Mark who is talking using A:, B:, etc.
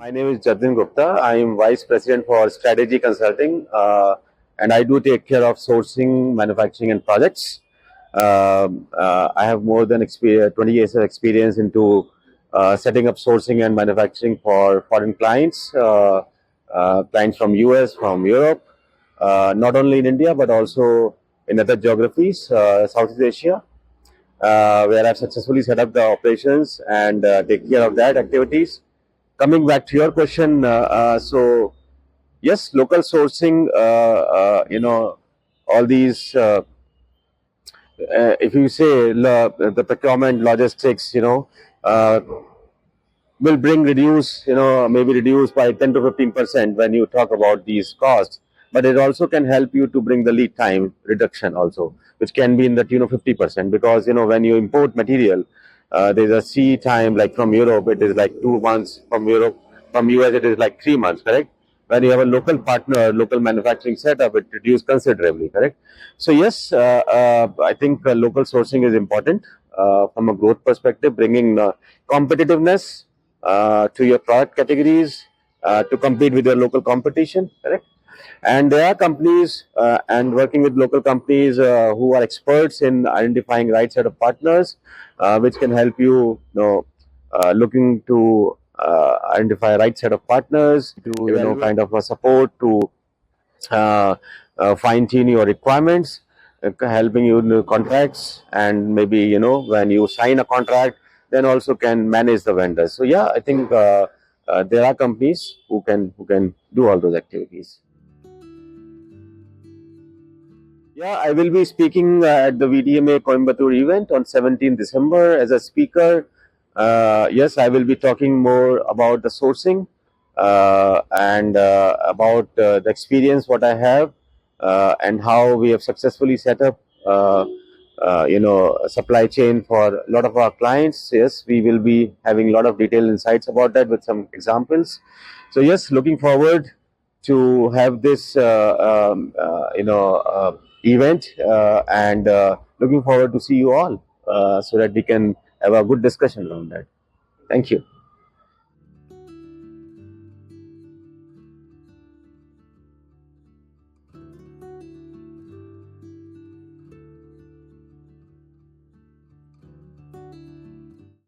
A: My name is Jatin Gupta. I am Vice President for Strategy Consulting, and I do take care of sourcing, manufacturing, and projects. I have more than 20 years of experience into setting up sourcing and manufacturing for foreign clients, clients from US, from Europe, not only in India but also in other geographies, Southeast Asia, where I've successfully set up the operations and take care of that activities. Coming back to your question, so yes, local sourcing, all these, if you say the procurement logistics, uh, will bring reduce, maybe reduce by 10 to 15% when you talk about these costs. But it also can help you to bring the lead time reduction also, which can be in the tune of 50%. Because, when you import material, there's a sea time, like from Europe, it is like 2 months. From Europe, from US, it is like 3 months, correct? When you have a local partner, local manufacturing setup, it reduces considerably, correct? So yes, I think local sourcing is important from a growth perspective, bringing competitiveness to your product categories to compete with your local competition, correct? And there are companies and working with local companies who are experts in identifying right set of partners, which can help looking to identify right set of partners to kind of a support to fine tune your requirements, helping you in the contracts, and maybe when you sign a contract, then also can manage the vendors. So yeah, I think there are companies who can do all those activities. Yeah, I will be speaking at the VDMA Coimbatore event on 17th December as a speaker. Yes, I will be talking more about the sourcing and about the experience what I have and how we have successfully set up, a supply chain for a lot of our clients. Yes, we will be having a lot of detailed insights about that with some examples. So yes, looking forward to have this, event, and looking forward to see you all so that we can have a good discussion around that. Thank you.